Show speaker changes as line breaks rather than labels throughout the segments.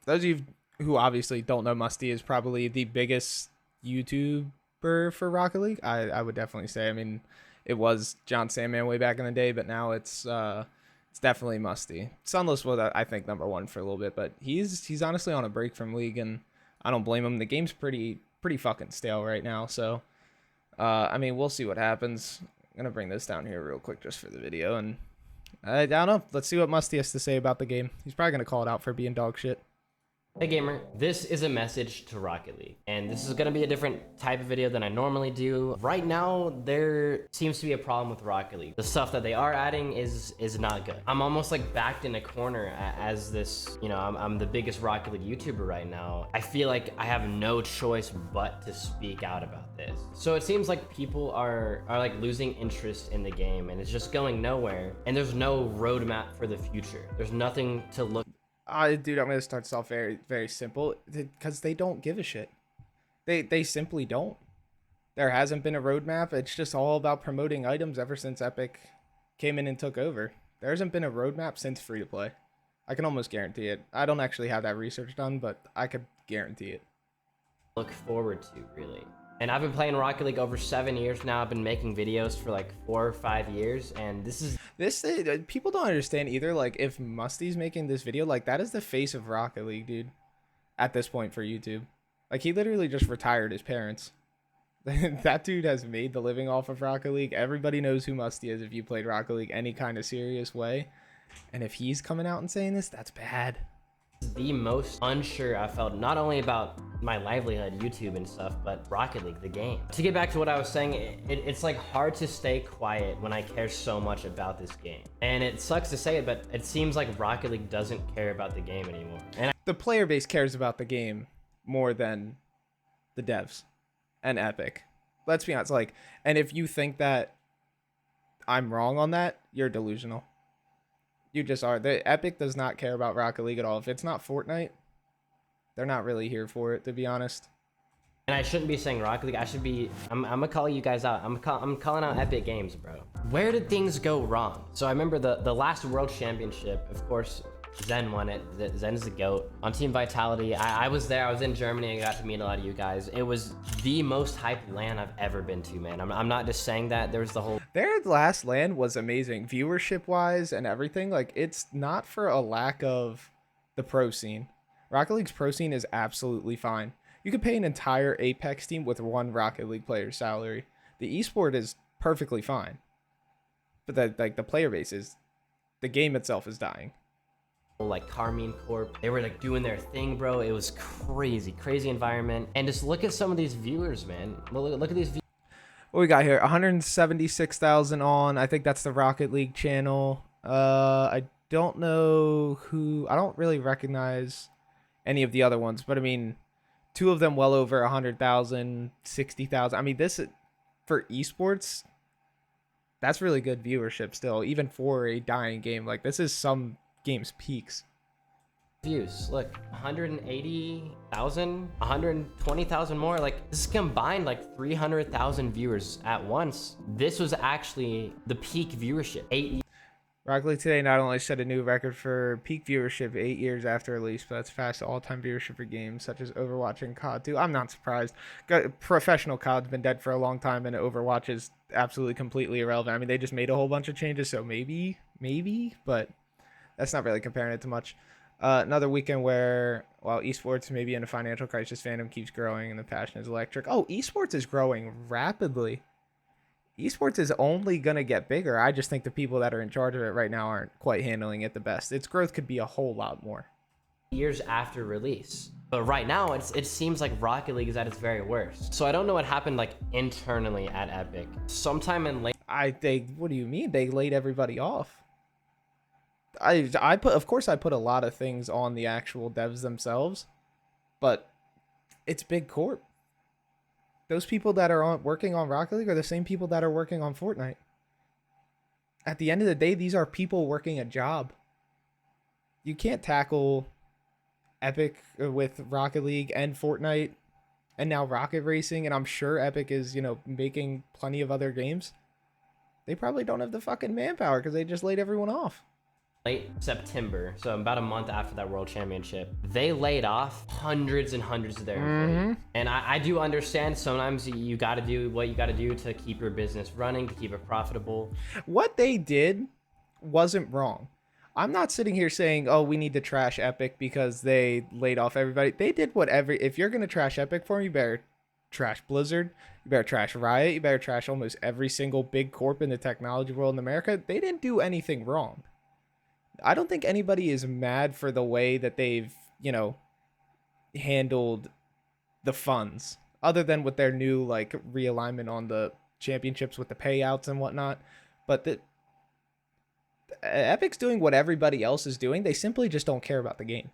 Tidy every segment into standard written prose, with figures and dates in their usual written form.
those of you who obviously don't know, Musty is probably the biggest YouTuber for Rocket League. I would definitely say. I mean, it was John Sandman way back in the day, but now it's definitely Musty. Sunless was I think number one for a little bit, but he's honestly on a break from League, and I don't blame him. The game's pretty fucking stale right now, so I mean, we'll see what happens. I'm gonna bring this down here real quick just for the video, and I don't know. Let's see what Musty has to say about the game. He's probably gonna call it out for being dog shit.
Hey gamer, this is a message to Rocket League, and this is going to be a different type of video than I normally do. Right now, there seems to be a problem with Rocket League. The stuff that they are adding is not good. I'm almost like backed in a corner as this, you know, I'm the biggest Rocket League YouTuber right now. I feel like I have no choice but to speak out about this. So it seems like people are like losing interest in the game, and it's just going nowhere, and there's no roadmap for the future. There's nothing to look.
Dude, I'm gonna start this off very simple because they don't give a shit. They simply don't. There hasn't been a roadmap. It's just all about promoting items ever since Epic came in and took over. There hasn't been a roadmap since free to play. I can almost guarantee it. I don't actually have that research done, but I could guarantee it.
Look forward to, really. And I've been playing Rocket League over 7 years now. I've been making videos for like 4 or 5 years, and this
people don't understand either. Like, if Musty's making this video, like, that is the face of Rocket League, dude, at this point for YouTube. Like, he literally just retired his parents. That dude has made the living off of Rocket League. Everybody knows who Musty is if you played Rocket League any kind of serious way. And if he's coming out and saying this, that's bad.
The most unsure I felt, not only about my livelihood, YouTube and stuff, but Rocket League, the game. To get back to what I was saying, it's like hard to stay quiet when I care so much about this game. And it sucks to say it, but it seems like Rocket League doesn't care about the game anymore. And
the player base cares about the game more than the devs and Epic. Let's be honest. Like, and if you think that I'm wrong on that, you're delusional. You just are. The Epic does not care about Rocket League at all. If it's not Fortnite, they're not really here for it, to be honest.
And I shouldn't be saying Rocket League. I should be. I'm gonna call you guys out. I'm calling out Epic Games, bro. Where did things go wrong? So I remember the last World Championship. Of course, Zen won it. Zen's the GOAT. On Team Vitality, I was there. I was in Germany. I got to meet a lot of you guys. It was the most hyped LAN I've ever been to, man. I'm not just saying that. There was the whole...
Their last LAN was amazing. Viewership-wise and everything. Like, it's not for a lack of the pro scene. Rocket League's pro scene is absolutely fine. You could pay an entire Apex team with one Rocket League player's salary. The esport is perfectly fine. But the player base is... The game itself is dying.
Like Carmine Corp, they were like doing their thing, bro. It was crazy environment. And just look at some of these viewers, man. Look at these viewers.
What we got here? 176,000 on. I think that's the Rocket League channel. I don't know who. I don't really recognize any of the other ones, but I mean, two of them well over 100,000, 60,000. I mean, this for esports, that's really good viewership still, even for a dying game. Like, this is some game's peaks.
Views, look, 180,000, 120,000 more. Like, this is combined like 300,000 viewers at once. This was actually the peak viewership.
Rocket League today not only set a new record for peak viewership 8 years after release, but it's fast all-time viewership for games such as Overwatch and COD 2. I'm not surprised. Professional COD's been dead for a long time, and Overwatch is absolutely completely irrelevant. I mean, they just made a whole bunch of changes, so maybe, but that's not really comparing it to much. Another weekend where, while esports may be in a financial crisis, fandom keeps growing and the passion is electric. Oh, esports is growing rapidly. Esports is only going to get bigger. I just think the people that are in charge of it right now aren't quite handling it the best. Its growth could be a whole lot more.
Years after release. But right now, it seems like Rocket League is at its very worst. So I don't know what happened like internally at Epic. Sometime in late...
What do you mean? They laid everybody off. Of course I put a lot of things on the actual devs themselves, but it's big corp. Those people that are working on Rocket League are the same people that are working on Fortnite. At the end of the day, these are people working a job. You can't tackle Epic with Rocket League and Fortnite and now Rocket Racing, and I'm sure Epic is, making plenty of other games. They probably don't have the fucking manpower because they just laid everyone off.
late September, so about a month after that World Championship, they laid off hundreds and hundreds of their employees. And I do understand sometimes you got to do what you got to do to keep your business running, to keep it profitable.
What they did wasn't wrong. I'm not sitting here saying, oh, we need to trash Epic because they laid off everybody. They did whatever. If you're going to trash Epic for me, you better trash Blizzard. You better trash Riot. You better trash almost every single big corp in the technology world in America. They didn't do anything wrong. I don't think anybody is mad for the way that they've, handled the funds, other than with their new like realignment on the championships with the payouts and whatnot. But the Epic's doing what everybody else is doing. They simply just don't care about the game.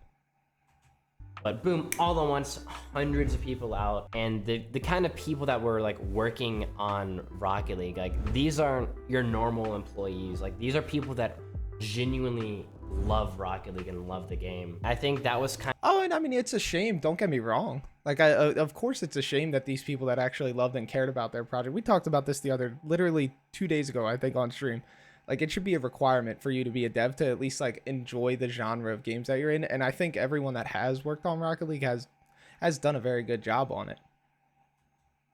But boom, all at once, hundreds of people out. And the kind of people that were like working on Rocket League, like these aren't your normal employees. Like these are people that genuinely love Rocket League and love the game. I think that was kind
of... Oh, and I mean, it's a shame. Don't get me wrong. Like, of course, it's a shame that these people that actually loved and cared about their project. We talked about this literally 2 days ago, I think, on stream. Like, it should be a requirement for you to be a dev to at least, like, enjoy the genre of games that you're in. And I think everyone that has worked on Rocket League has done a very good job on it.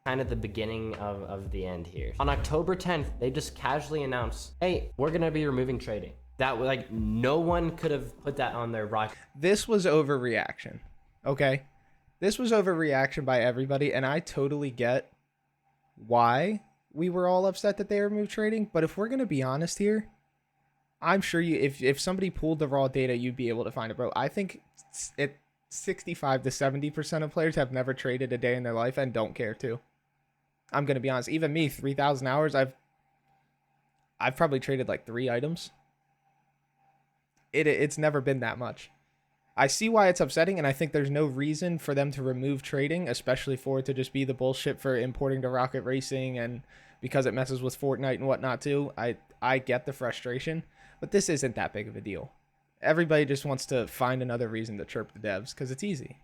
Kind of the beginning of the end here. On October 10th, they just casually announced, hey, we're going to be removing trading. That, like, no one could have put that on their Rocket.
This was overreaction, okay? This was overreaction by everybody, and I totally get why we were all upset that they removed trading. But if we're going to be honest here, I'm sure if somebody pulled the raw data, you'd be able to find it, bro. I think 65 to 70% of players have never traded a day in their life and don't care to. I'm going to be honest. Even me, 3,000 hours, I've probably traded like 3 items. It's never been that much. I see why it's upsetting, and I think there's no reason for them to remove trading, especially for it to just be the bullshit for importing to Rocket Racing and because it messes with Fortnite and whatnot too. I get the frustration, but this isn't that big of a deal. Everybody just wants to find another reason to chirp the devs because it's easy.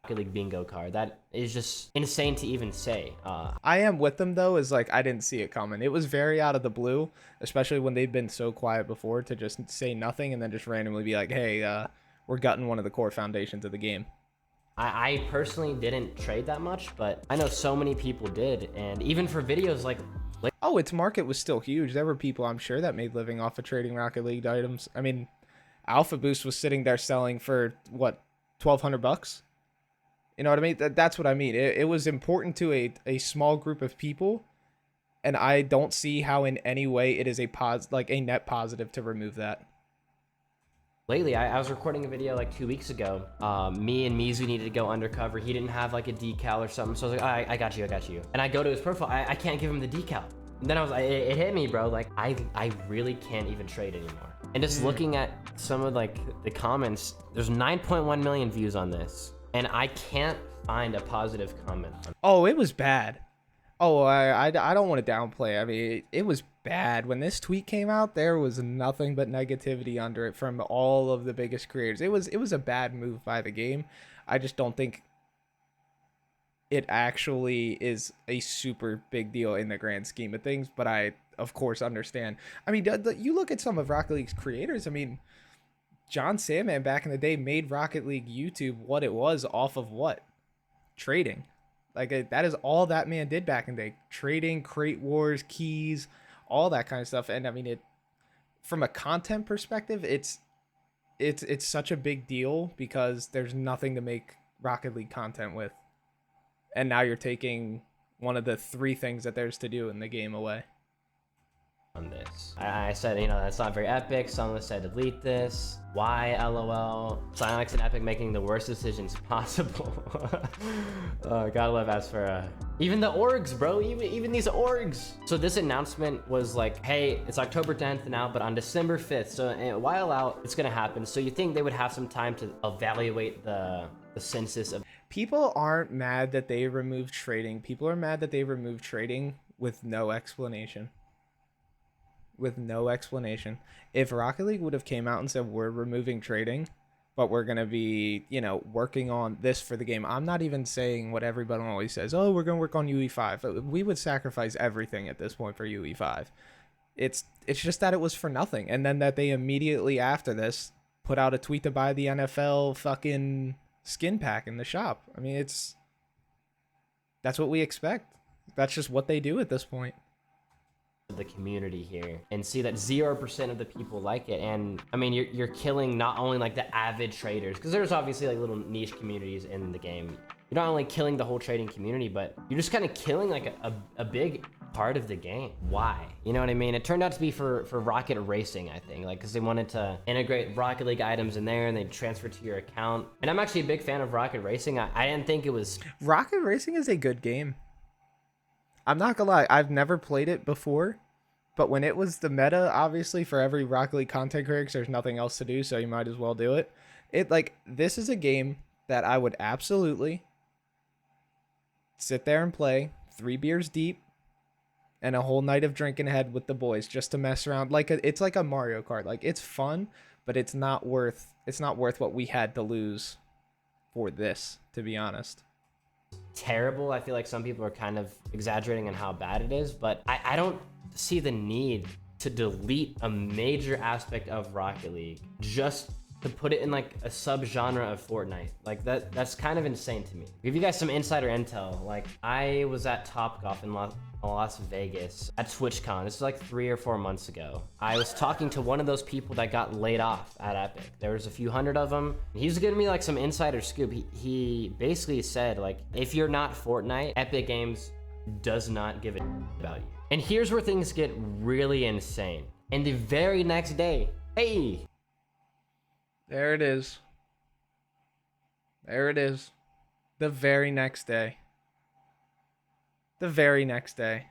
Rocket League bingo card. That is just insane to even say.
I am with them though, is like I didn't see it coming. It was very out of the blue, especially when they've been so quiet before to just say nothing and then just randomly be like, hey, we're gutting one of the core foundations of the game.
I personally didn't trade that much, but I know so many people did, and even for videos like...
Oh, its market was still huge. There were people, I'm sure, that made living off of trading Rocket League items. I mean, Alpha Boost was sitting there selling for, what, $1,200? You know what I mean? That's what I mean. It was important to a small group of people, and I don't see how in any way it is a net positive to remove that.
Lately, I was recording a video like 2 weeks ago. Me and Mizu needed to go undercover. He didn't have like a decal or something, so I was like, I got you. And I go to his profile. I can't give him the decal. And then it hit me, bro. Like I really can't even trade anymore. And just looking at some of like the comments, there's 9.1 million views on this, and I can't find a positive comment.
Oh, it was bad. Oh, I don't want to downplay. I mean, it was bad. When this tweet came out, there was nothing but negativity under it from all of the biggest creators. It was a bad move by the game. I just don't think it actually is a super big deal in the grand scheme of things, but I, of course, understand. I mean, you look at some of Rocket League's creators. I mean, John Sandman back in the day made Rocket League YouTube what it was off of what? Trading. Like, that is all that man did back in the day. Trading, crate wars, keys, all that kind of stuff. And I mean, from a content perspective, it's such a big deal because there's nothing to make Rocket League content with. And now you're taking one of the 3 things that there's to do in the game away.
On this, I said, that's not very epic. Someone said delete this. Why? LOL. Psyonix and Epic making the worst decisions possible. Gotta love Asphera. Even the orgs, bro. Even these orgs. So this announcement was like, hey, it's October 10th now, but on December 5th. So a while out, it's gonna happen. So you think they would have some time to evaluate the census of...
People aren't mad that they removed trading. People are mad that they removed trading with no explanation. With no explanation. If Rocket League would have came out and said, we're removing trading, but we're going to be, working on this for the game. I'm not even saying what everybody always says. Oh, we're going to work on UE5. We would sacrifice everything at this point for UE5. It's just that it was for nothing, and then that they immediately after this put out a tweet to buy the NFL fucking skin pack in the shop. I mean, that's what we expect. That's just what they do at this point.
The community here and see that 0% of the people like it. And I mean, you're killing not only like the avid traders, because there's obviously like little niche communities in the game. You're not only killing the whole trading community, but you're just kind of killing like a big part of the game. Why? You know what I mean? It turned out to be for Rocket Racing, I think, like because they wanted to integrate Rocket League items in there and they transfer to your account. And I'm actually a big fan of Rocket Racing. I didn't think it was...
Rocket Racing is a good game. I'm not gonna lie, I've never played it before, but when it was the meta, obviously for every Rocket League content creator, there's nothing else to do, so you might as well do it. This is a game that I would absolutely sit there and play 3 beers deep and a whole night of drinking ahead with the boys just to mess around. It's like a Mario Kart. Like, it's fun, but it's not worth what we had to lose for this, to be honest.
Terrible. I feel like some people are kind of exaggerating on how bad it is, but I don't see the need to delete a major aspect of Rocket League just to put it in like a subgenre of Fortnite. Like that's kind of insane to me. To give you guys some insider intel, like I was at Topgolf in Las Vegas at TwitchCon. This was like 3 or 4 months ago. I was talking to one of those people that got laid off at Epic. There was a few hundred of them. He was giving me like some insider scoop. He basically said like, if you're not Fortnite, Epic Games does not give a about you. And here's where things get really insane. And the very next day, hey,
there it is. There it is. The very next day. The very next day.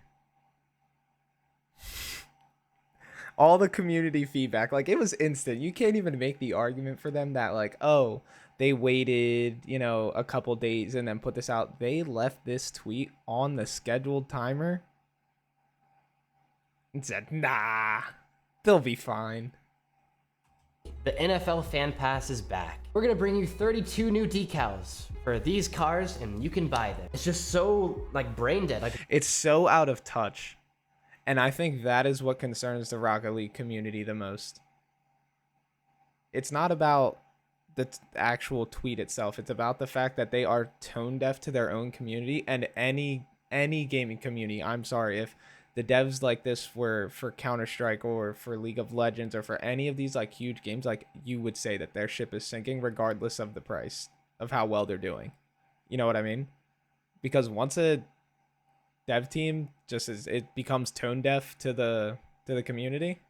All the community feedback, like, it was instant. You can't even make the argument for them that, like, oh, they waited, a couple days and then put this out. They left this tweet on the scheduled timer and said, nah, they'll be fine.
The NFL Fan Pass is back. We're gonna bring you 32 new decals for these cars and you can buy them. It's just so like brain dead. Like,
it's so out of touch. And I think that is what concerns the Rocket League community the most. It's not about the actual tweet itself. It's about the fact that they are tone deaf to their own community and any gaming community. I'm sorry if the devs like this were for Counter-Strike or for League of Legends or for any of these like huge games, like you would say that their ship is sinking regardless of the price of how well they're doing. You know what I mean? Because once a dev team it becomes tone deaf to the community,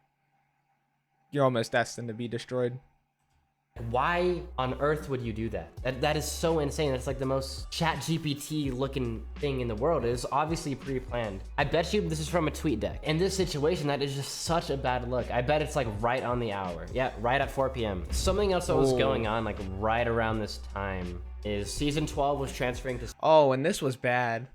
you're almost destined to be destroyed.
why on earth would you do that? That is so insane. It's like the most ChatGPT looking thing in the world. It is obviously pre-planned. I bet you this is from a tweet deck. In this situation, that is just such a bad look. I bet it's like right on the hour. Yeah, right at 4 p.m. Something else that was going on like right around this time is season 12 was transferring to...
Oh, and this was bad.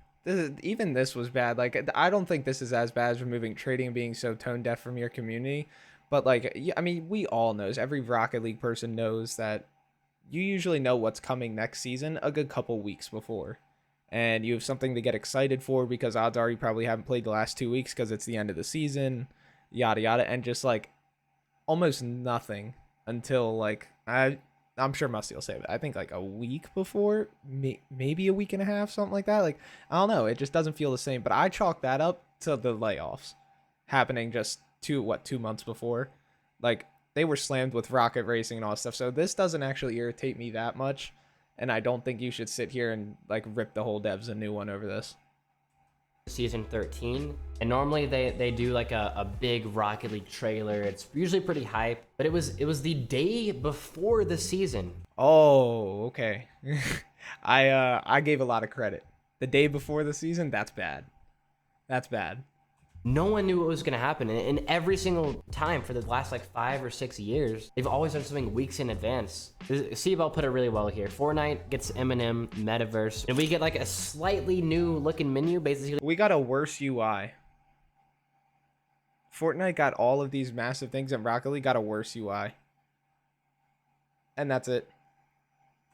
Even this was bad. Like, I don't think this is as bad as removing trading and being so tone deaf from your community. But, like, I mean, we all knows. Every Rocket League person knows that you usually know what's coming next season a good couple weeks before. And you have something to get excited for because odds are you probably haven't played the last 2 weeks because it's the end of the season, yada, yada. And just, like, almost nothing until, like, I'm sure Musty will say it. I think, like, a week before, maybe a week and a half, something like that. Like, I don't know. It just doesn't feel the same. But I chalk that up to the layoffs happening just 2 months before. Like, they were slammed with Rocket Racing and all that stuff, so this doesn't actually irritate me that much, and I don't think you should sit here and like rip the whole devs a new one over this.
Season 13, and normally they do like a big Rocket League trailer. It's usually pretty hype, but it was the day before the season.
Oh, okay. I gave a lot of credit. The day before the season, that's bad. That's bad.
No one knew what was going to happen, and every single time for the last like 5 or 6 years, they've always done something weeks in advance. Seabell put it really well here. Fortnite gets Eminem Metaverse, and we get like a slightly new looking menu. Basically,
we got a worse UI. Fortnite got all of these massive things, and Rocket League got a worse UI, and that's it.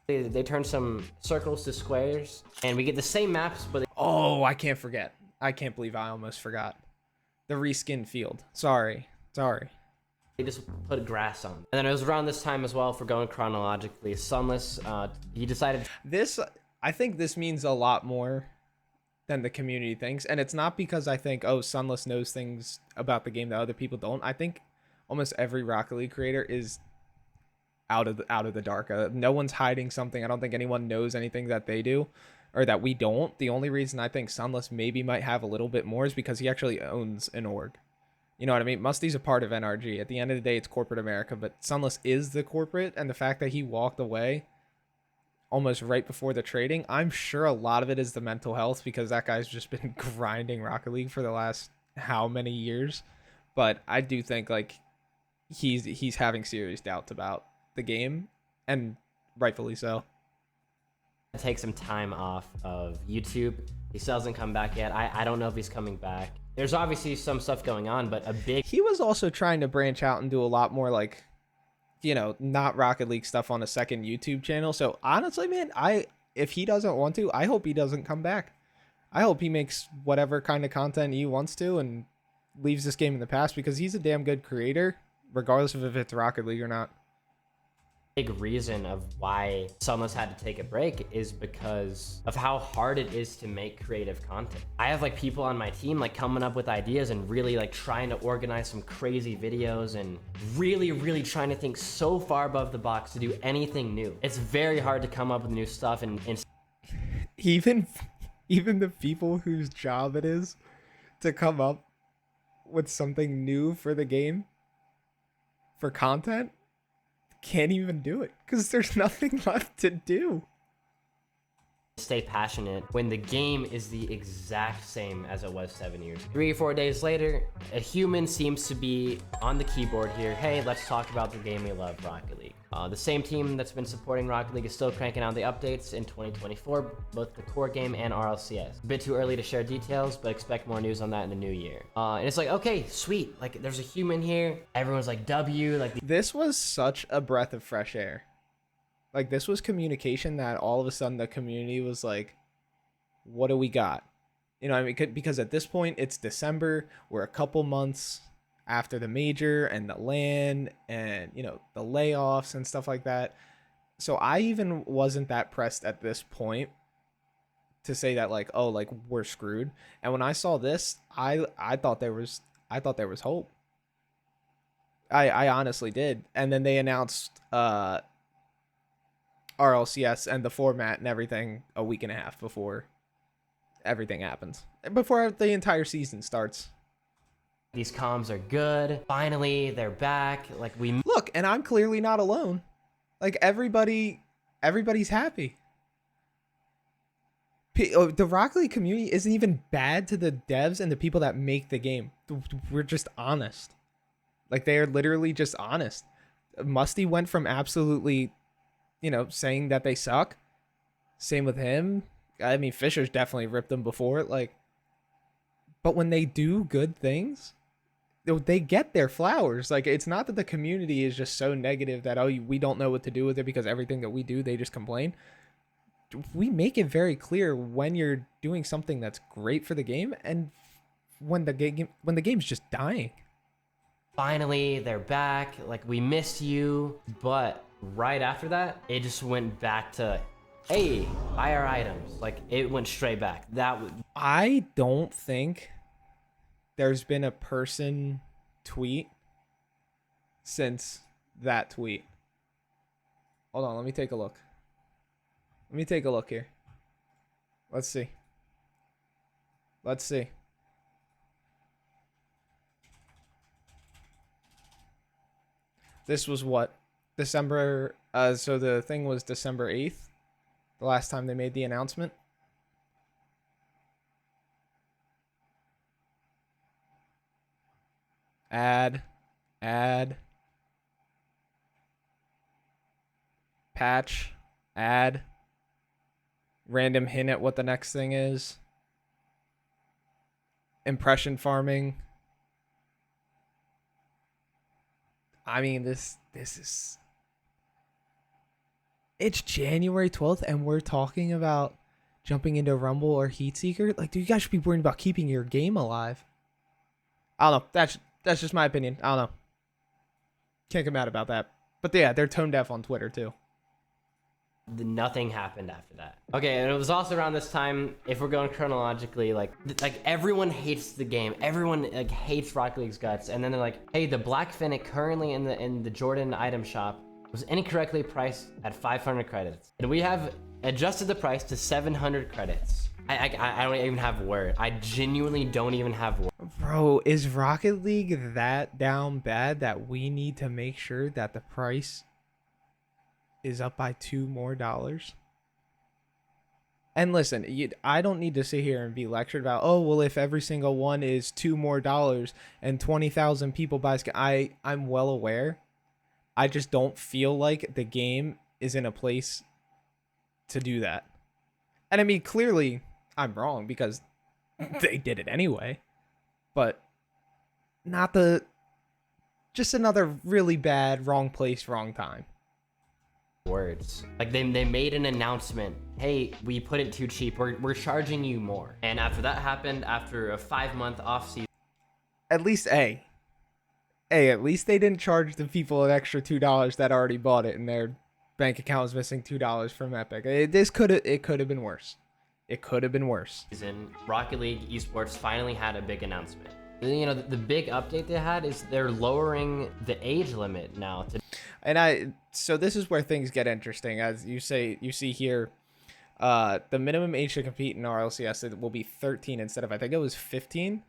They turn some circles to squares, and we get the same maps, but
oh, I can't forget. I can't believe I almost forgot. The reskin field. Sorry.
They just put grass on. And then it was around this time as well, for going chronologically, Sunless, he decided...
I think this means a lot more than the community thinks. And it's not because I think, oh, Sunless knows things about the game that other people don't. I think almost every Rocket League creator is out of the dark. No one's hiding something. I don't think anyone knows anything that they do or that we don't. The only reason I think Sunless maybe might have a little bit more is because he actually owns an org. You know what I mean? Musty's a part of NRG. At the end of the day, it's corporate America, but Sunless is the corporate, and the fact that he walked away almost right before the trading, I'm sure a lot of it is the mental health, because that guy's just been grinding Rocket League for the last how many years. But I do think like he's having serious doubts about the game, and rightfully so.
Take some time off of YouTube. He still hasn't come back yet. I don't know if he's coming back. There's obviously some stuff going on, but
he was also trying to branch out and do a lot more, like, you know, not Rocket League stuff on a second YouTube channel. So honestly, man, if he doesn't want to, I hope he doesn't come back. I hope he makes whatever kind of content he wants to and leaves this game in the past, because he's a damn good creator, regardless of if it's Rocket League or not.
Big reason of why Sunless had to take a break is because of how hard it is to make creative content. I have like people on my team like coming up with ideas and really like trying to organize some crazy videos and really trying to think so far above the box to do anything new. It's very hard to come up with new stuff, and
even the people whose job it is to come up with something new for the game, for content, can't even do it because there's nothing left to do.
Stay passionate when the game is the exact same as it was 7 years. 3 or 4 days later, a human seems to be on the keyboard here. Hey, let's talk about the game we love, Rocket League. The same team that's been supporting Rocket League is still cranking out the updates in 2024, both the core game and RLCS. A bit too early to share details, but expect more news on that in the new year. And it's like, okay, sweet. Like, there's a human here. Everyone's like, W. Like,
this was such a breath of fresh air. Like, this was communication that all of a sudden the community was like, what do we got? You know what I mean? Because at this point, it's December. We're a couple months after the major and the LAN and, you know, the layoffs and stuff like that. So I even wasn't that pressed at this point to say that, like, oh, like, we're screwed. And when I saw this, I thought there was hope. I honestly did. And then they announced RLCS and the format and everything a week and a half before everything happens, before the entire season starts.
These comms are good. Finally, they're back. Like, we
look, and I'm clearly not alone. Like, everybody's happy. The Rocket League community isn't even bad to the devs and the people that make the game. We're just honest. Like, they are literally just honest. Musty went from absolutely, you know, saying that they suck. Same with him. I mean, Fisher's definitely ripped them before. Like, but when they do good things, they get their flowers. Like, it's not that the community is just so negative that, oh, we don't know what to do with it because everything that we do, they just complain. We make it very clear when you're doing something that's great for the game and when the game's just dying.
Finally, they're back. Like, we missed you. But right after that, it just went back to, hey, buy our items. Like, it went straight back.
I don't think there's been a person tweet since that tweet. Hold on, let me take a look. Let me take a look here. Let's see. This was what? December, so the thing was December 8th, the last time they made the announcement. Add, patch, add, random hint at what the next thing is, impression farming. I mean, this is, it's January 12th and we're talking about jumping into Rumble or Heatseeker. Like, dude, you guys should be worrying about keeping your game alive. I don't know. That's just my opinion. I don't know. Can't get mad about that. But yeah, they're tone deaf on Twitter too.
Nothing happened after that. Okay, and it was also around this time, if we're going chronologically, like everyone hates the game. Everyone like hates Rocket League's guts, and then they're like, "Hey, the Black Fennec currently in the Jordan item shop was incorrectly priced at 500 credits, and we have adjusted the price to 700 credits." I don't even have words. I genuinely don't even have words.
Bro, is Rocket League that down bad that we need to make sure that the price is up by $2 more? And listen, I don't need to sit here and be lectured about, oh, well, if every single one is $2 more and 20,000 people buy, I'm well aware. I just don't feel like the game is in a place to do that. And I mean, clearly I'm wrong because they did it anyway. But just another really bad, wrong place, wrong time.
Words. Like they made an announcement, hey, we put it too cheap, we're charging you more. And after that happened, after a 5-month off season,
At least at least they didn't charge the people an extra $2 that already bought it and their bank account was missing $2 from Epic. It could have been worse. It could have been worse.
Rocket League Esports finally had a big announcement. You know, the big update they had is they're lowering the age limit now to.
So this is where things get interesting. As you see here, the minimum age to compete in RLCS it will be 13 instead of, I think it was 15,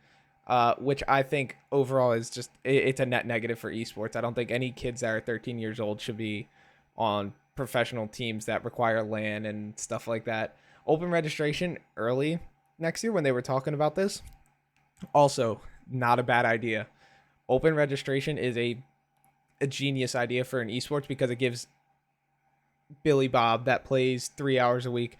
which I think overall is just it's a net negative for esports. I don't think any kids that are 13 years old should be on professional teams that require LAN and stuff like that. Open registration early next year when they were talking about this, also not a bad idea. Open registration is a genius idea for an esports because it gives Billy Bob that plays 3 hours a week,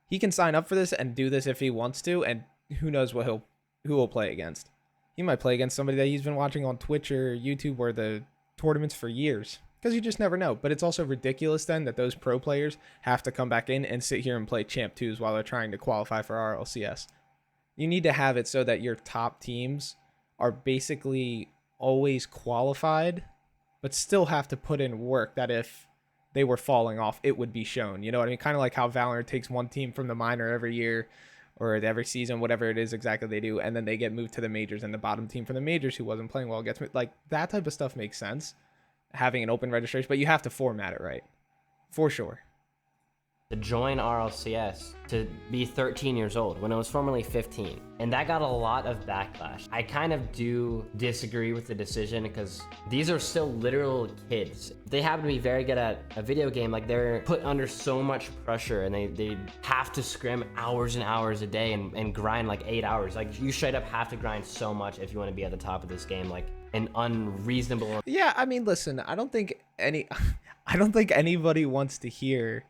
he can sign up for this and do this if he wants to, and who knows who he'll play against. He might play against somebody that he's been watching on Twitch or YouTube or the tournaments for years, because you just never know. But it's also ridiculous then that those pro players have to come back in and sit here and play Champ 2s while they're trying to qualify for RLCS. You need to have it so that your top teams are basically always qualified, but still have to put in work that if they were falling off, it would be shown. You know what I mean? Kind of like how Valorant takes one team from the minor every year or every season, whatever it is exactly they do, and then they get moved to the majors, and the bottom team from the majors who wasn't playing well gets like that type of stuff makes sense. Having an open registration, but you have to format it right, for sure.
To join RLCS to be 13 years old when it was formerly 15. And that got a lot of backlash. I kind of do disagree with the decision because these are still literal kids. They happen to be very good at a video game. Like they're put under so much pressure and they have to scrim hours and hours a day and grind like 8 hours. Like you straight up have to grind so much if you want to be at the top of this game, like an unreasonable.
Yeah, I mean, listen, I don't think anybody wants to hear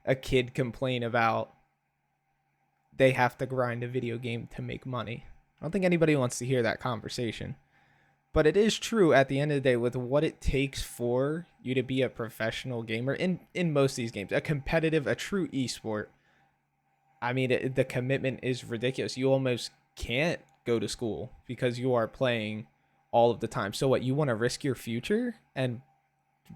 a kid complain about they have to grind a video game to make money. I don't think anybody wants to hear that conversation. But it is true at the end of the day with what it takes for you to be a professional gamer in most of these games, a true esport. I mean, the commitment is ridiculous. You almost can't go to school because you are playing all of the time. So what, you want to risk your future and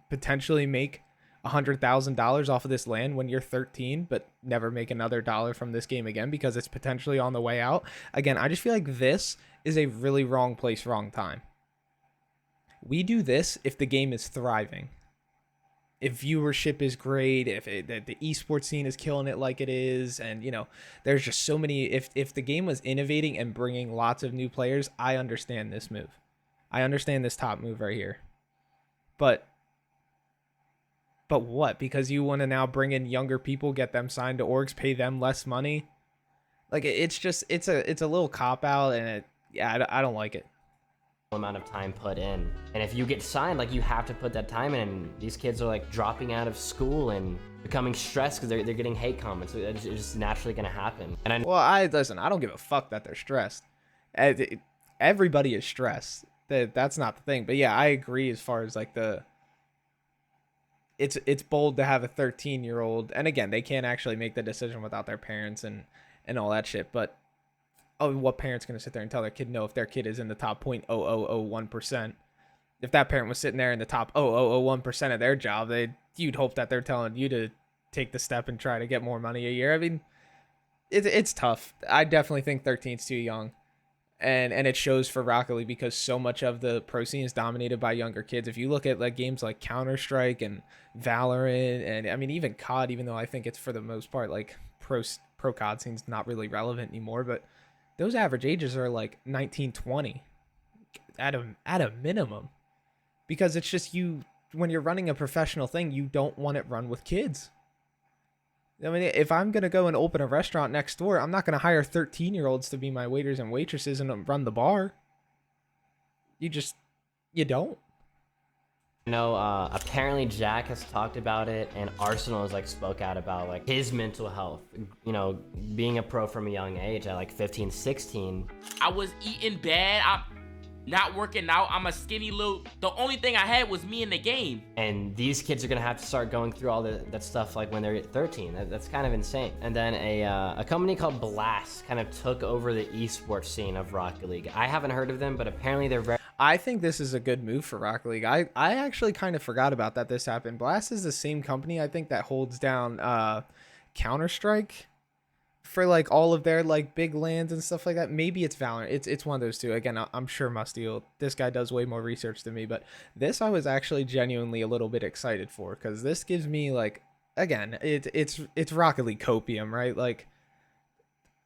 potentially make $100,000 off of this land when you're 13, but never make another dollar from this game again because it's potentially on the way out? Again, I just feel like this is a really wrong place, wrong time. We do this if the game is thriving, if viewership is great, if the esports scene is killing it like it is, and you know, there's just so many. If the game was innovating and bringing lots of new players, I understand this move. I understand this top move right here, but what? Because you want to now bring in younger people, get them signed to orgs, pay them less money? Like it's a little cop out, and I don't like it.
Amount of time put in, and if you get signed, like you have to put that time in. And these kids are like dropping out of school and becoming stressed because they're getting hate comments. It's just naturally gonna happen. And
I don't give a fuck that they're stressed. Everybody is stressed. That's not the thing. But yeah, I agree as far as like it's bold to have a 13-year-old, and again, they can't actually make the decision without their parents and all that shit. But oh, what parent's going to sit there and tell their kid no if their kid is in the top 0.0001%? If that parent was sitting there in the top 0.0001% of their job, you'd hope that they're telling you to take the step and try to get more money a year. I mean, it's tough. I definitely think 13's too young. And it shows for Rocket League because so much of the pro scene is dominated by younger kids. If you look at like games like Counter-Strike and Valorant, and I mean even COD, even though I think it's for the most part like pro COD scene's not really relevant anymore, but those average ages are like 19, 20 at a minimum, because it's just when you're running a professional thing, you don't want it run with kids. I mean, if I'm going to go and open a restaurant next door, I'm not going to hire 13-year-olds to be my waiters and waitresses and run the bar. You don't.
Apparently Jack has talked about it, and Arsenal has like spoke out about like his mental health, being a pro from a young age at like 15, 16.
I was eating bad. I'm not working out. I'm a skinny little. The only thing I had was me in the game.
And these kids are gonna have to start going through all that stuff like when they're 13. That's kind of insane. And then a company called Blast kind of took over the esports scene of Rocket League. I haven't heard of them, but apparently they're very.
I think this is a good move for Rocket League. I actually kind of forgot about that this happened. Blast is the same company I think that holds down Counter-Strike for like all of their like big lands and stuff like that. Maybe it's Valorant. It's one of those two. Again, I'm sure this guy does way more research than me, but this I was actually genuinely a little bit excited for, because this gives me like, again, it's Rocket League copium, right? Like,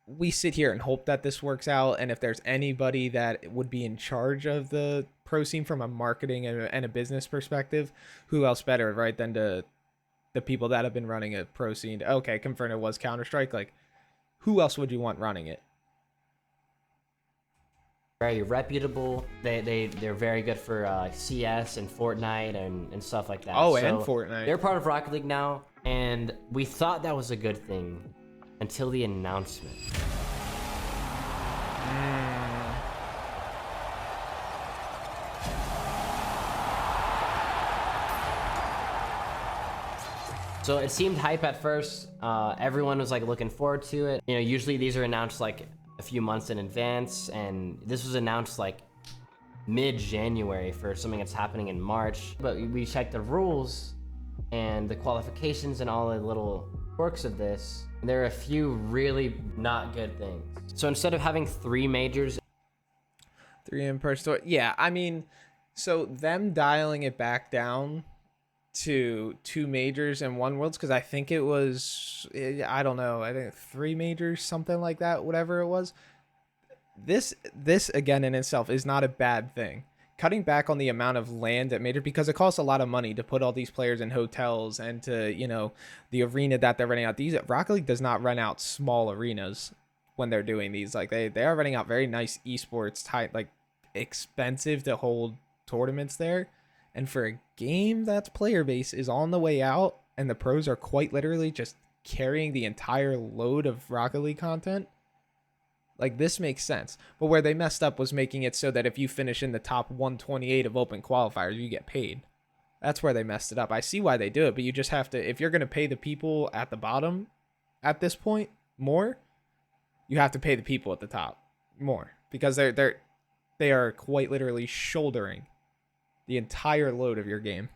we sit here and hope that this works out, and if there's anybody that would be in charge of the pro scene from a marketing and a business perspective, who else better, right, than the people that have been running a pro scene? Okay, confirmed it was Counter-Strike. Like, who else would you want running it?
Very reputable. They're very good for CS and Fortnite and stuff like that.
Oh, and Fortnite.
They're part of Rocket League now, and we thought that was a good thing until the announcement. So it seemed hype at first. Everyone was like looking forward to it. Usually these are announced like a few months in advance, and this was announced like mid-January for something that's happening in March. But we checked the rules and the qualifications and all the little quirks of this. There are a few really not good things. So instead of having 3 majors,
3 in-person store. Yeah, I mean, so them dialing it back down to 2 majors and 1 worlds, because I think it was, I don't know, I think 3 majors, something like that, whatever it was. This again in itself is not a bad thing. Cutting back on the amount of land at major, because it costs a lot of money to put all these players in hotels and to, the arena that they're renting out. Rocket League does not rent out small arenas when they're doing these. Like they are renting out very nice esports type, like expensive to hold tournaments there. And for a game that's player base is on the way out, and the pros are quite literally just carrying the entire load of Rocket League content, like, this makes sense. But where they messed up was making it so that if you finish in the top 128 of open qualifiers, you get paid. That's where they messed it up. I see why they do it, but you just have to, if you're going to pay the people at the bottom at this point more, you have to pay the people at the top more, because they are quite literally shouldering the entire load of your game.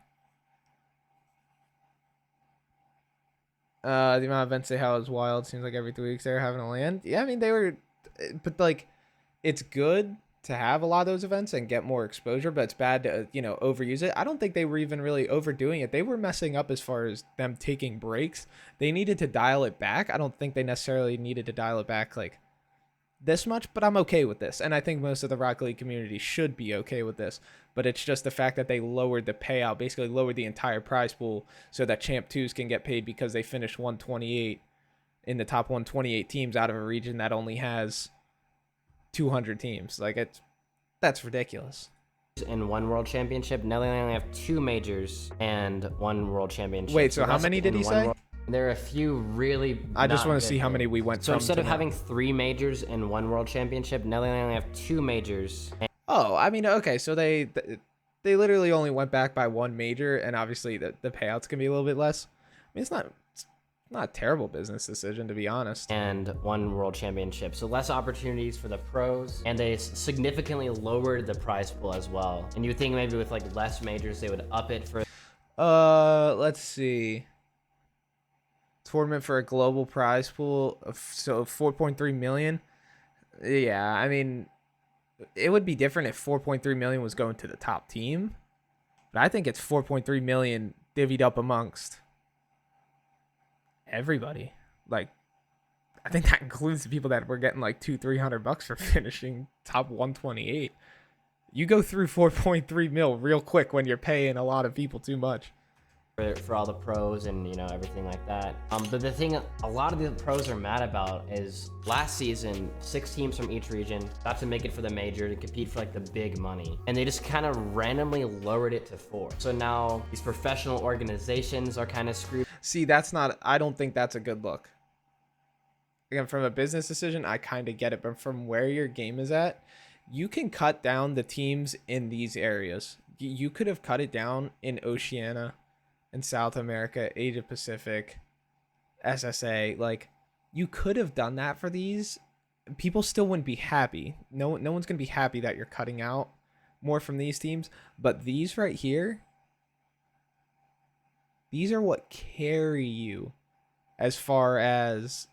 The amount of events they have is wild. Seems like every 3 weeks they're having a land. Yeah, I mean, but like, it's good to have a lot of those events and get more exposure, but it's bad to, overuse it. I don't think they were even really overdoing it. They were messing up as far as them taking breaks. They needed to dial it back. I don't think they necessarily needed to dial it back like this much, but I'm okay with this. And I think most of the Rocket League community should be okay with this, but it's just the fact that they lowered the payout, basically lowered the entire prize pool so that Champ 2s can get paid because they finished 128 in the top 128 teams out of a region that only has 200 teams. Like, that's ridiculous.
In 1 world championship, now they only have 2 majors and 1 world championship.
Wait, so how many did he say?
There are a few really.
I just want to see how many we went.
So instead of having 3 majors and 1 world championship, now they only have 2 majors.
Oh, I mean, okay, so they literally only went back by 1 major, and obviously the payouts can be a little bit less. I mean, it's Not a terrible business decision, to be honest.
and one world championship. So less opportunities for the pros, and they significantly lowered the prize pool as well. And you think maybe with like less majors, they would up it for.
Let's see. Tournament for a global prize pool of 4.3 million. Yeah, I mean, it would be different if 4.3 million was going to the top team, but I think it's 4.3 million divvied up amongst everybody. Like, I think that includes the people that were getting like $200-300 for finishing top 128. You go through 4.3 mil real quick when you're paying a lot of people too much.
For all the pros and everything like that. But the thing a lot of the pros are mad about is last season 6 teams from each region got to make it for the major to compete for like the big money, and they just kind of randomly lowered it to 4. So now these professional organizations are kind of screwed.
See, I don't think that's a good look. Again, from a business decision, I kind of get it, but from where your game is at, you can cut down the teams in these areas. You could have cut it down in Oceania, in South America, Asia Pacific, SSA. Like, you could have done that for these. People still wouldn't be happy. No one's gonna be happy that you're cutting out more from these teams. But these right here, these are what carry you as far as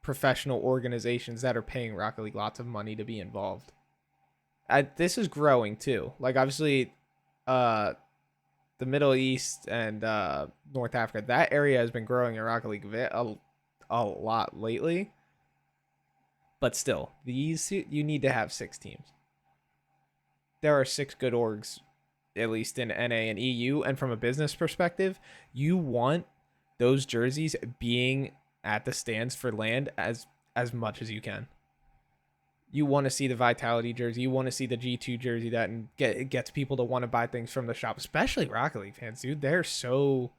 professional organizations that are paying Rocket League lots of money to be involved. This is growing too. Like, obviously, the Middle East and North Africa, that area has been growing in Rocket League a lot lately. But still, you need to have 6 teams. There are 6 good orgs, at least in NA and EU. And from a business perspective, you want those jerseys being at the stands for land as much as you can. You want to see the Vitality jersey. You want to see the G2 jersey that gets people to want to buy things from the shop, especially Rocket League fans, dude. They're so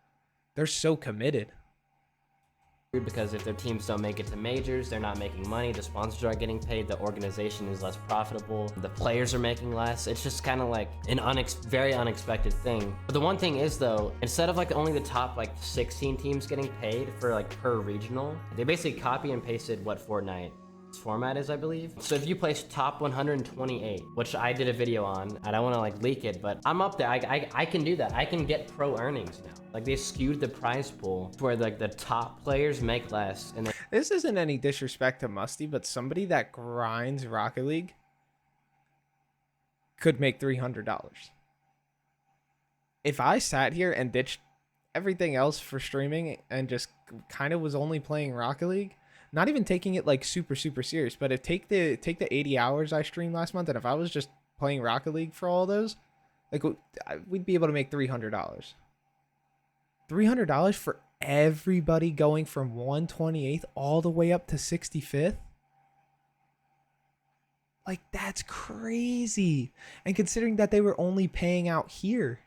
committed.
Because if their teams don't make it to majors, they're not making money. The sponsors aren't getting paid. The organization is less profitable. The players are making less. It's just kind of like an very unexpected thing. But the one thing is though, instead of like only the top like 16 teams getting paid for like per regional, they basically copy and pasted what Fortnite format is, I believe. So if you place top 128, which I did a video on, I don't want to like leak it, but I'm up there. I can do that. I can get pro earnings now. Like, they skewed the prize pool to where like the top players make less. And
this isn't any disrespect to Musty, but somebody that grinds Rocket League could make $300. If I sat here and ditched everything else for streaming and just kind of was only playing Rocket League, not even taking it like super serious, but if take the 80 hours I streamed last month, and if I was just playing Rocket League for all those, like, we'd be able to make $300. $300 for everybody going from 128th all the way up to 65th. Like, that's crazy. And considering that they were only paying out here.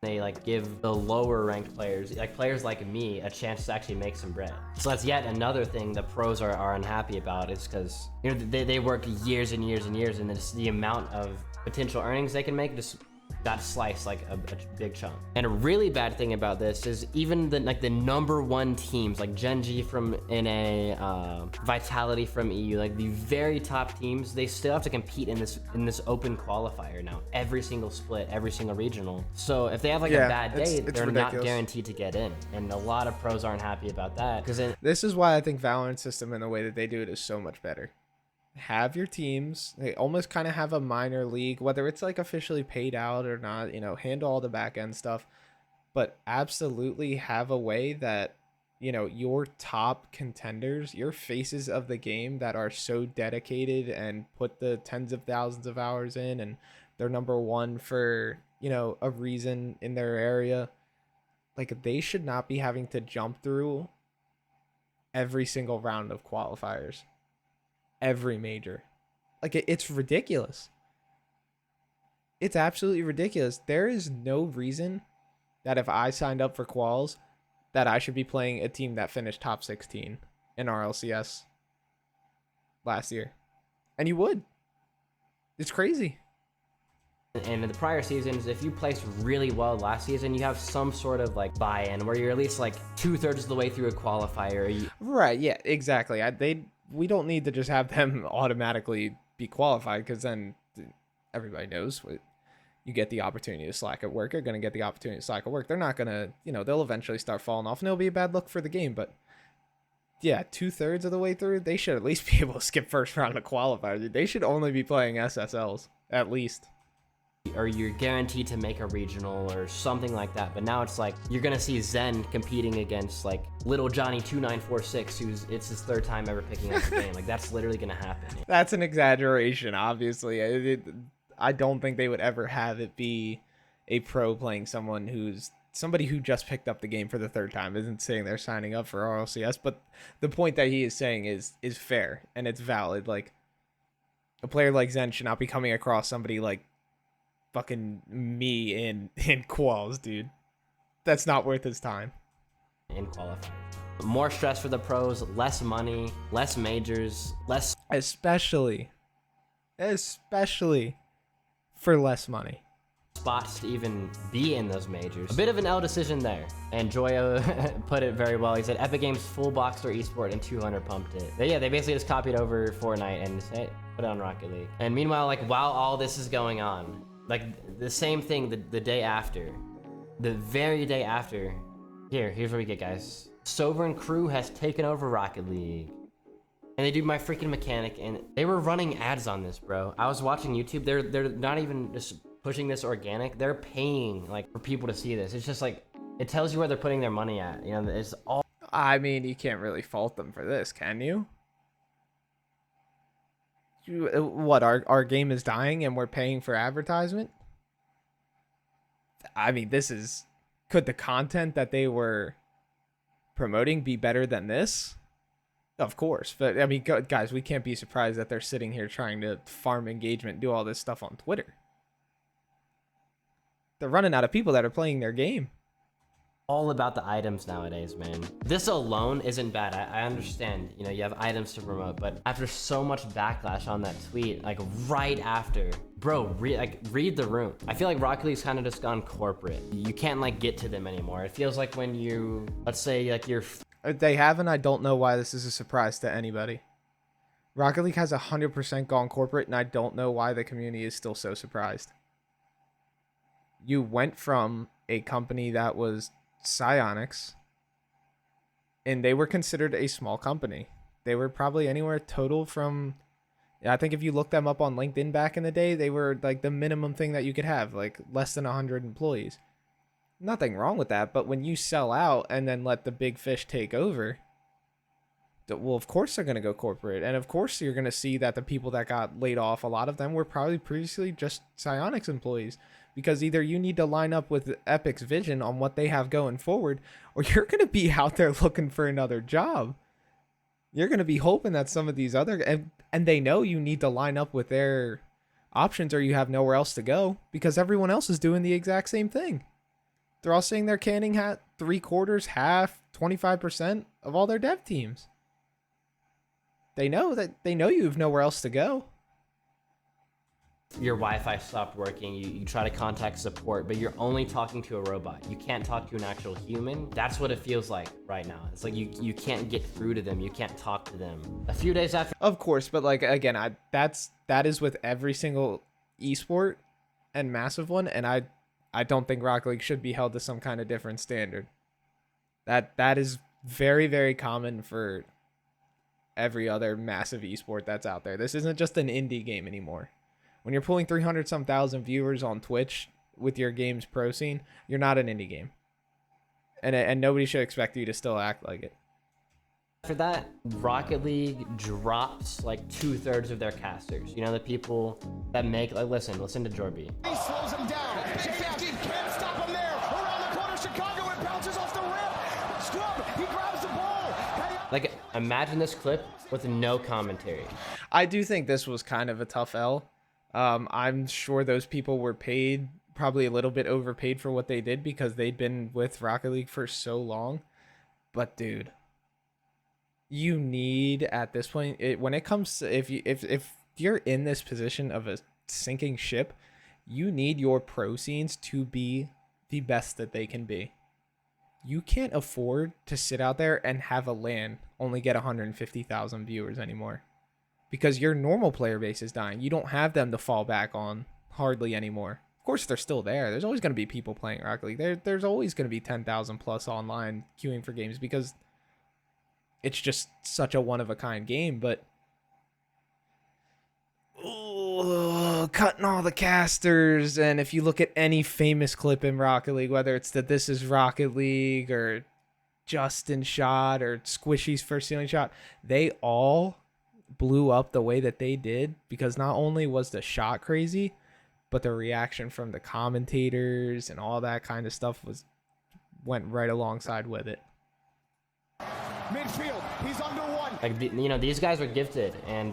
they like give the lower ranked players, like players like me, a chance to actually make some bread. So that's yet another thing the pros are unhappy about, is because they work years and years and years, and the amount of potential earnings they can make just got sliced like a big chunk. And a really bad thing about this is even the number one teams like Gen G from NA, Vitality from EU, like the very top teams, they still have to compete in this open qualifier now. Every single split, every single regional. So if they have like a bad day, they're
ridiculous.
not guaranteed to get in. And a lot of pros aren't happy about that.
This is why I think Valorant's system and the way that they do it is so much better. Have your teams, they almost kind of have a minor league, whether it's like officially paid out or not, handle all the back end stuff, but absolutely have a way that, your top contenders, your faces of the game that are so dedicated and put the tens of thousands of hours in, and they're number one for, a reason in their area. Like, they should not be having to jump through every single round of qualifiers. Every major. Like, it's ridiculous. It's absolutely ridiculous. There is no reason that if I signed up for quals that I should be playing a team that finished top 16 in RLCS last year. And you would. It's crazy.
And in the prior seasons, if you placed really well last season, you have some sort of like buy-in where you're at least like 2/3 of the way through a qualifier.
Right, yeah, exactly. We don't need to just have them automatically be qualified, because then everybody knows what you get the opportunity to slack at work. You're going to get the opportunity to slack at work. They're not going to, they'll eventually start falling off, and it'll be a bad look for the game. But yeah, 2/3 of the way through, they should at least be able to skip first round of qualifiers. They should only be playing SSLs, at least.
Or you're guaranteed to make a regional or something like that. But now it's like you're gonna see Zen competing against like little Johnny 2946, it's his 3rd time ever picking up the game. Like that's literally gonna happen.
That's an exaggeration, obviously. I don't think they would ever have it be a pro playing somebody who just picked up the game for the 3rd time. Isn't saying they're signing up for RLCS, but the point that he is saying is fair and it's valid. Like, a player like Zen should not be coming across somebody like fucking me in quals, dude. That's not worth his time.
In qualifying. More stress for the pros, less money, less majors, less...
Especially for less money.
Spots to even be in those majors. A bit of an L decision there. And Joyo put it very well. He said, Epic Games full boxed their esport and 200 pumped it. But yeah, they basically just copied over Fortnite and just, hey, put it on Rocket League. And meanwhile, like, while all this is going on, like, the same thing the day after. The very day after. Here's what we get, guys. Sovereign Crew has taken over Rocket League. And they do My Freaking Mechanic, and they were running ads on this, bro. I was watching YouTube. They're not even just pushing this organic. They're paying, like, for people to see this. It's just, like, it tells you where they're putting their money at. You know, it's all...
I mean, you can't really fault them for this, can you? What, our game is dying and we're paying for advertisement? I mean, could the content that they were promoting be better than this? Of course. But I mean, guys, we can't be surprised that they're sitting here trying to farm engagement, do all this stuff on Twitter. They're running out of people that are playing their game.
All about the items nowadays, man. This alone isn't bad. I understand, you know, you have items to promote, but after so much backlash on that tweet, like right after, bro, read the room. I feel like Rocket League's kind of just gone corporate. You can't like get to them anymore. It feels like when you, let's say like you're...
They haven't. I don't know why this is a surprise to anybody. Rocket League has 100% gone corporate, and I don't know why the community is still so surprised. You went from a company that was Psyonix, and they were considered a small company. They were probably anywhere total from, I think if you look them up on LinkedIn back in the day, they were like the minimum thing that you could have, like less than 100 employees. Nothing wrong with that, but when you sell out and then let the big fish take over, well, of course they're going to go corporate, and of course you're going to see that the people that got laid off, a lot of them were probably previously just Psyonix employees. Because either you need to line up with Epic's vision on what they have going forward, or you're going to be out there looking for another job. You're going to be hoping that some of these other... And they know you need to line up with their options, or you have nowhere else to go. Because everyone else is doing the exact same thing. They're all saying they're canning 3/4, half, 25% of all their dev teams. They know you have nowhere else to go.
Your Wi-Fi stopped working, you try to contact support, but you're only talking to a robot. You can't talk to an actual human. That's what it feels like right now. It's like you can't get through to them. You can't talk to them. A few days after...
Of course, but like, again, that is with every single esport and massive one, and I don't think Rocket League should be held to some kind of different standard. That is very, very common for every other massive esport that's out there. This isn't just an indie game anymore. When you're pulling 300-some thousand viewers on Twitch with your game's pro scene, you're not an indie game. And nobody should expect you to still act like it.
After that, Rocket League drops like 2/3 of their casters. You know, the people that make, like, listen to Jorby.
He slows him down. J50 can't stop him there. Around the corner, Chicago, it bounces off the rim. Scrub, he grabs the ball.
Like, imagine this clip with no commentary.
I do think this was kind of a tough L. I'm sure those people were paid, probably a little bit overpaid for what they did because they'd been with Rocket League for so long. But dude, you need at this point, when it comes to, if you're in this position of a sinking ship, You need your pro scenes to be the best that they can be. You can't afford to sit out there and have a LAN only get 150,000 viewers anymore, because your normal player base is dying. You don't have them to fall back on hardly anymore. Of course, they're still there. There's always going to be people playing Rocket League. There's always going to be 10,000 plus online queuing for games, because it's just such a one-of-a-kind game. But cutting all the casters, and if you look at any famous clip in Rocket League, whether it's the This Is Rocket League or Justin shot or Squishy's first ceiling shot, they all blew up the way that they did because not only was the shot crazy, but the reaction from the commentators and all that kind of stuff went right alongside with it.
Midfield, he's under one.
Like, you know, these guys were gifted, and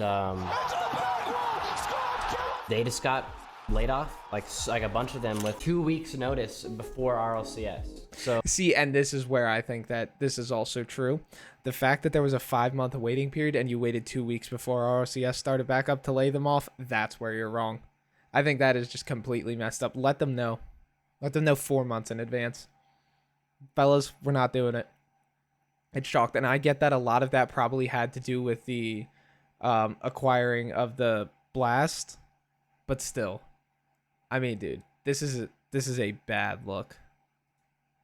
they just got laid off, like a bunch of them with 2 weeks notice before RLCS. So
see, and this is where I think that this is also true. The fact that there was a 5-month waiting period and you waited 2 weeks before RLCS started back up to lay them off, that's where you're wrong. I think that is just completely messed up. Let them know. Let them know 4 months in advance. Fellas, we're not doing it. It's shocked, and I get that a lot of that probably had to do with the acquiring of the Blast, but still, I mean, dude, this is a bad look.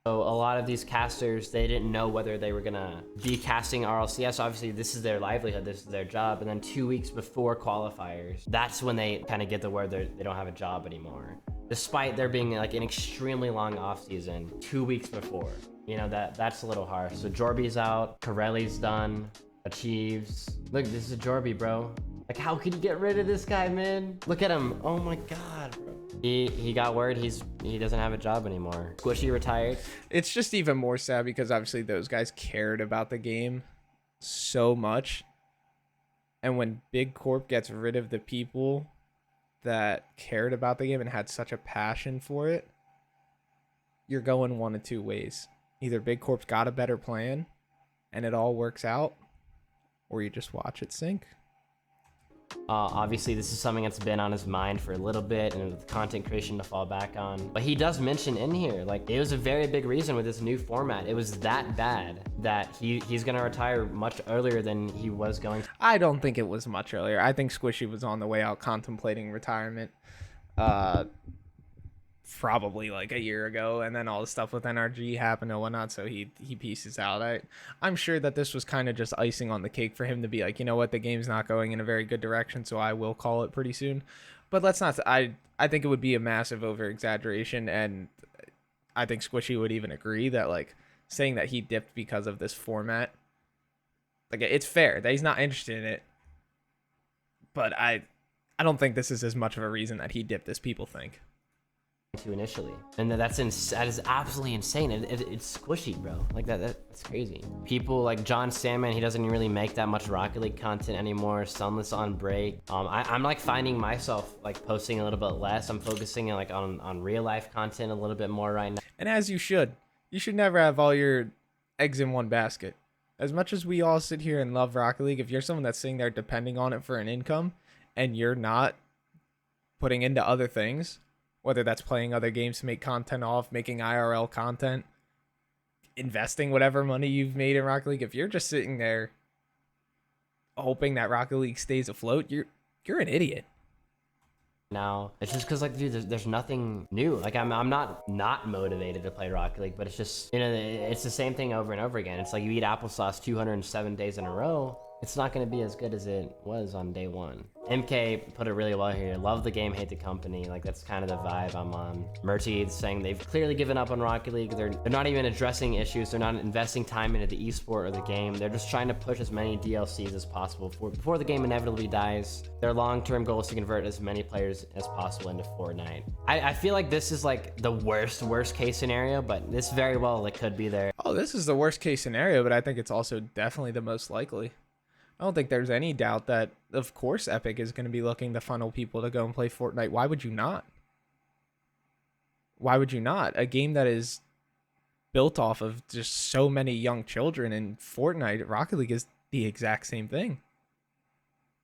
So a lot of these casters, they didn't know whether they were gonna be casting RLCS. Obviously, this is their livelihood, this is their job. And then 2 weeks before qualifiers, that's when they kind of get the word they don't have a job anymore. Despite there being like an extremely long off season, 2 weeks before. You know, that's a little harsh. So Jorby's out, Corelli's done, Achieves. Look, this is Jorby, bro. Like, how could you get rid of this guy, man? Look at him. Oh my god, bro. He got word he doesn't have a job anymore. Squishy retired.
It's just even more sad because obviously those guys cared about the game so much. And when Big Corp gets rid of the people that cared about the game and had such a passion for it, you're going one of two ways. Either Big Corp's got a better plan and it all works out, or you just watch it sink.
Obviously, this is something that's been on his mind for a little bit, and with content creation to fall back on. But he does mention in here, like, it was a very big reason with this new format. It was that bad that he's gonna retire much earlier than he was going to.
I don't think it was much earlier. I think Squishy was on the way out contemplating retirement probably like a year ago, and then all the stuff with NRG happened and whatnot, so he pieces out. I'm sure that this was kind of just icing on the cake for him to be like, you know what, the game's not going in a very good direction, so I will call it pretty soon. But let's not, I think it would be a massive over exaggeration, and I think Squishy would even agree that, like, saying that he dipped because of this format, like, it's fair that he's not interested in it, but I don't think this is as much of a reason that he dipped as people think
to initially. And that is absolutely insane. It's Squishy, bro. Like, that's crazy. People like John Salmon, he doesn't really make that much Rocket League content anymore. Sunless on break. I'm like finding myself like posting a little bit less. I'm focusing like on real life content a little bit more right now.
And as you should never have all your eggs in one basket. As much as we all sit here and love Rocket League, if you're someone that's sitting there depending on it for an income and you're not putting into other things, whether that's playing other games to make content off, making IRL content, investing whatever money you've made in Rocket League, if you're just sitting there hoping that Rocket League stays afloat, you're an idiot.
Now it's just because, like, dude, there's nothing new. Like, I'm not motivated to play Rocket League, but it's just, you know, it's the same thing over and over again. It's like you eat applesauce 207 days in a row. It's not going to be as good as it was on day one. MK put it really well here. Love the game, hate the company. Like, that's kind of the vibe I'm on. Murty saying they've clearly given up on Rocket League. They're not even addressing issues. They're not investing time into the esport or the game. They're just trying to push as many DLCs as possible before the game inevitably dies. Their long-term goal is to convert as many players as possible into Fortnite. I feel like this is like the worst case scenario, but this very well like could be there.
Oh, this is the worst case scenario, but I think it's also definitely the most likely. I don't think there's any doubt that, of course, Epic is going to be looking to funnel people to go and play Fortnite. Why would you not? Why would you not? A game that is built off of just so many young children, and Fortnite, Rocket League is the exact same thing.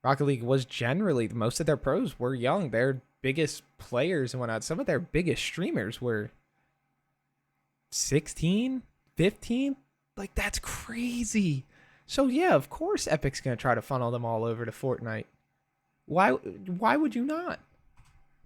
Rocket League was generally, most of their pros were young. They're biggest players and whatnot, some of their biggest streamers were 16, 15. Like, that's crazy. So yeah, of course Epic's gonna try to funnel them all over to Fortnite. Why would you not?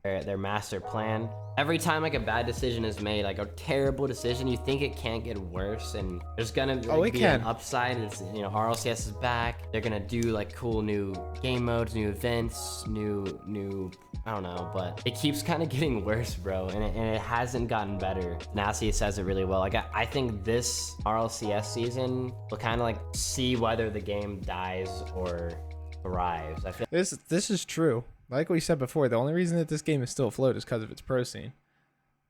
Their master plan. Every time like a bad decision is made, like a terrible decision, you think it can't get worse, and there's gonna be an upside. It's, you know, RLCS is back. They're gonna do like cool new game modes, new events, new I don't know, but it keeps kind of getting worse, bro, and it hasn't gotten better. Nasty says it really well. Like I think this RLCS season will kind of like see whether the game dies or thrives. I feel
this is true. Like we said before, the only reason that this game is still afloat is because of its pro scene.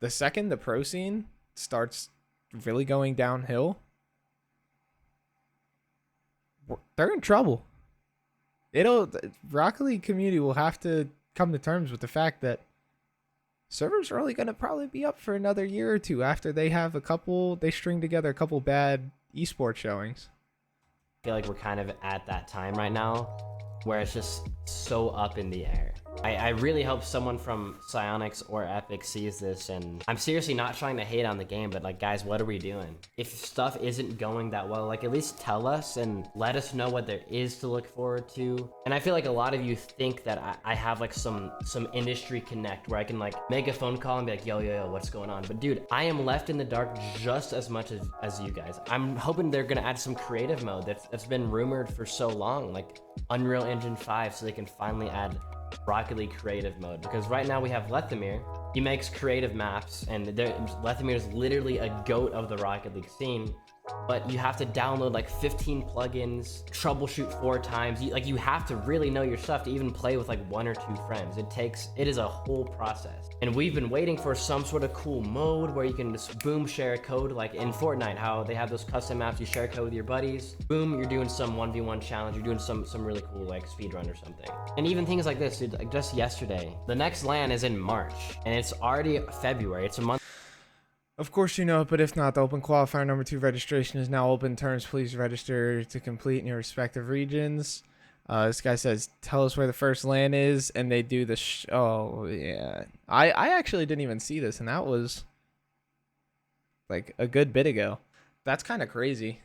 The second the pro scene starts really going downhill, they're in trouble. Rocket League community will have to come to terms with the fact that servers are only going to probably be up for another year or two after they string together a couple bad esports showings.
feel like we're kind of at that time right now where it's just so up in the air. I really hope someone from Psyonix or Epic sees this, and I'm seriously not trying to hate on the game, but like, guys, what are we doing? If stuff isn't going that well, like, at least tell us and let us know what there is to look forward to. And I feel like a lot of you think that I have like some industry connect where I can like make a phone call and be like, yo, what's going on? But dude, I am left in the dark just as much as you guys. I'm hoping they're gonna add some creative mode that's been rumored for so long, like Unreal Engine 5, so they can finally add Rocket League creative mode, because right now we have Lethamyr. He makes creative maps, and Lethamyr is literally a goat of the Rocket League scene, but you have to download like 15 plugins, troubleshoot 4 times. You have to really know your stuff to even play with like 1 or 2 friends. It is a whole process, and we've been waiting for some sort of cool mode where you can just boom, share a code, like in Fortnite, how they have those custom maps. You share a code with your buddies, boom, you're doing some 1v1 challenge, you're doing some really cool like speed run or something. And even things like this, dude, like just yesterday, the next LAN is in March, and it's already February. It's a month.
Of course you know it, but if not, the open qualifier number 2 registration is now open. Terms, please register to complete in your respective regions. This guy says, tell us where the first LAN is, and they do the oh, yeah. I actually didn't even see this, and that was like a good bit ago. That's kind of crazy.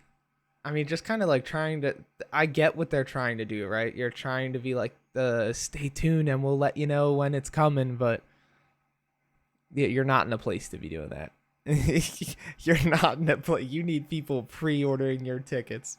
I mean, just kind of like trying to... I get what they're trying to do, right? You're trying to be like, stay tuned, and we'll let you know when it's coming, but you're not in a place to be doing that. You're not in a place. You need people pre-ordering your tickets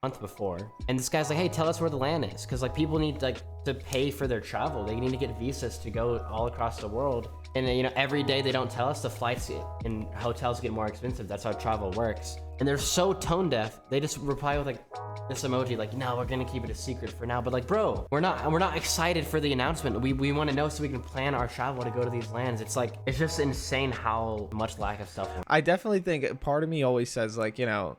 Month before, and this guy's like, hey, tell us where the LAN is, because like people need like to pay for their travel. They need to get visas to go all across the world, and you know, every day they don't tell us, the flights and hotels get more expensive. That's how travel works, and they're so tone deaf. They just reply with like this emoji, like, no, we're gonna keep it a secret for now. But like, bro, we're not excited for the announcement. We want to know so we can plan our travel to go to these lands. It's like, it's just insane how much lack of stuff.
I definitely think part of me always says, like, you know,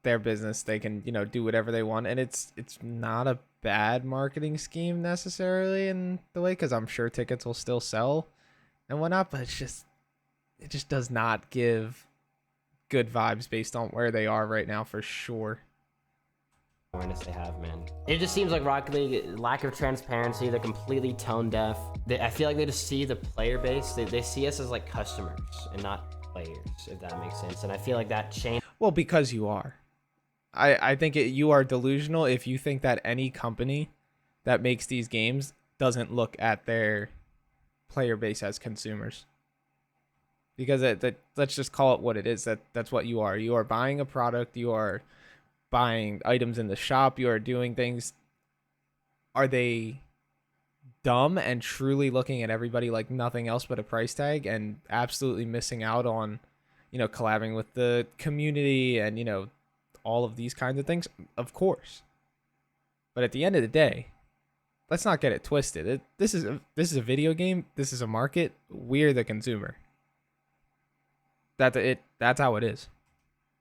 their business, they can, you know, do whatever they want, and it's not a bad marketing scheme necessarily in the way, because I'm sure tickets will still sell and whatnot, but it just does not give good vibes based on where they are right now, for sure.
Awareness they have, man. It just seems like Rocket League, lack of transparency. They're completely tone deaf. I feel like they just see the player base. They see us as like customers and not players, if that makes sense. And I feel like that changed.
Well, because you are. I think you are delusional if you think that any company that makes these games doesn't look at their player base as consumers. Because let's just call it what it is. That's what you are. You are buying a product. You are buying items in the shop. You are doing things. Are they dumb and truly looking at everybody like nothing else but a price tag, and absolutely missing out on, you know, collabing with the community and, you know, all of these kinds of things? Of course. But at the end of the day, let's not get it twisted. This is a video game. This is a market. We're the consumer. That's how it is.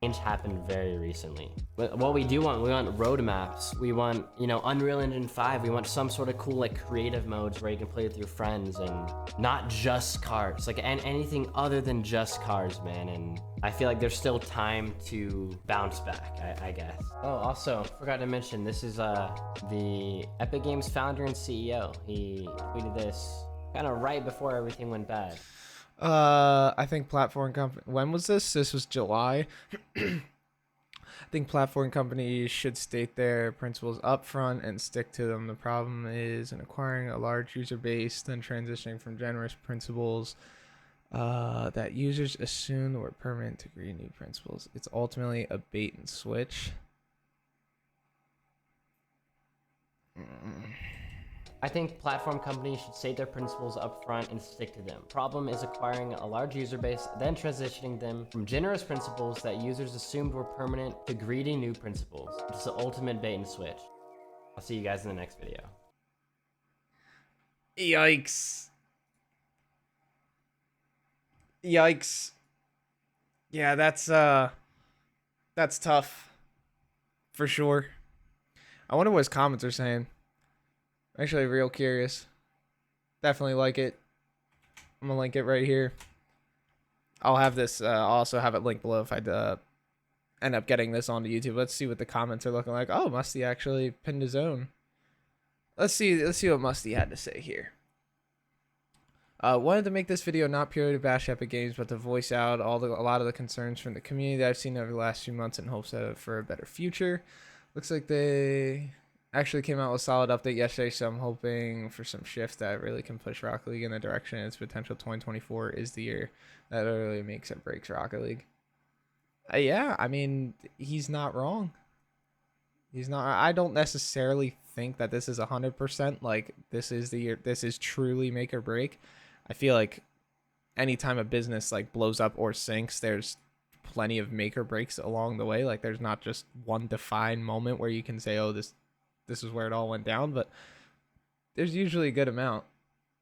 Change happened very recently. But what we want roadmaps. We want, you know, Unreal Engine 5. We want some sort of cool like creative modes where you can play with your friends, and not just cars, like anything other than just cars, man. And I feel like there's still time to bounce back, I guess. Oh, also forgot to mention, this is the Epic Games founder and CEO. He tweeted this Kind of right before everything went bad.
I think platform company. When was this? This was July. I think platform companies should state their principles up front and stick to them. The problem is in acquiring a large user base, then transitioning from generous principles that users assume were permanent to create new principles. It's ultimately a bait and switch.
I think platform companies should state their principles up front and stick to them. Problem is acquiring a large user base, then transitioning them from generous principles that users assumed were permanent to greedy new principles. It's the ultimate bait and switch. I'll see you guys in the next video.
Yikes. Yikes. Yeah, that's tough. For sure. I wonder what his comments are saying. Actually, real curious. Definitely like it. I'm gonna link it right here. I'll have this. I'll also have it linked below if I end up getting this onto YouTube. Let's see what the comments are looking like. Oh, Musty actually pinned his own. Let's see what Musty had to say here. Wanted to make this video not purely to bash Epic Games, but to voice out a lot of the concerns from the community that I've seen over the last few months in hopes for a better future. Looks like they actually came out with a solid update yesterday, so I'm hoping for some shift that really can push Rocket League in the direction its potential. 2024 is the year that really makes or breaks Rocket League. Yeah, I mean, he's not wrong. He's not. I don't necessarily think that this is 100%. Like, this is the year. This is truly make or break. I feel like anytime a business like blows up or sinks, there's plenty of make or breaks along the way. Like, there's not just one defined moment where you can say, oh, this is where it all went down, but there's usually a good amount.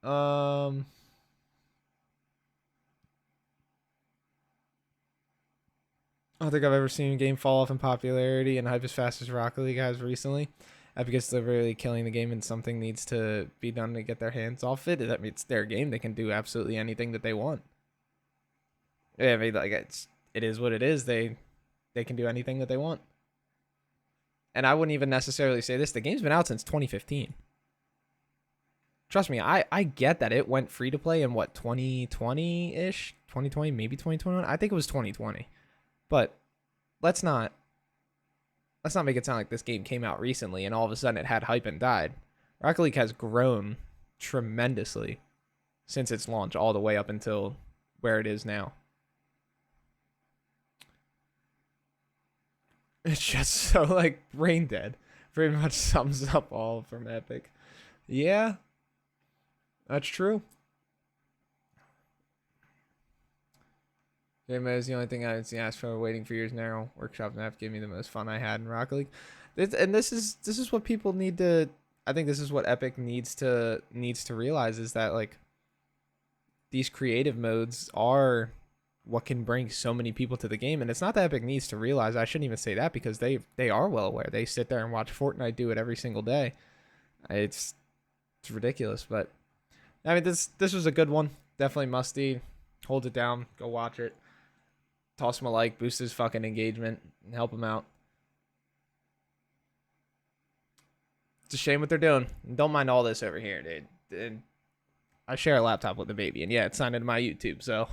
I don't think I've ever seen a game fall off in popularity and hype as fast as Rocket League has recently. Epic is literally killing the game, and something needs to be done to get their hands off it. That means it's their game; they can do absolutely anything that they want. Yeah, I mean, like it is what it is. They can do anything that they want. And I wouldn't even necessarily say this. The game's been out since 2015. Trust me, I get that it went free to play in what, 2020-ish? 2020, maybe 2021? I think it was 2020. But let's not make it sound like this game came out recently and all of a sudden it had hype and died. Rocket League has grown tremendously since its launch all the way up until where it is now. It's just so, like, brain dead. Pretty much sums up all from Epic. Yeah, that's true. Game is the only thing I've seen asked for waiting for years now. Workshop and F gave me the most fun I had in Rocket League. This is what people need to. I think this is what Epic needs to realize, is that, like, these creative modes are what can bring so many people to the game. And it's not that Epic needs to realize. I shouldn't even say that, because they are well aware. They sit there and watch Fortnite do it every single day. It's ridiculous, but I mean, this was a good one. Definitely Musty. Hold it down. Go watch it. Toss him a like. Boost his fucking engagement and help him out. It's a shame what they're doing. And don't mind all this over here, dude. And I share a laptop with the baby, and yeah, it's signed into my YouTube, so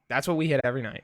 that's what we hit every night.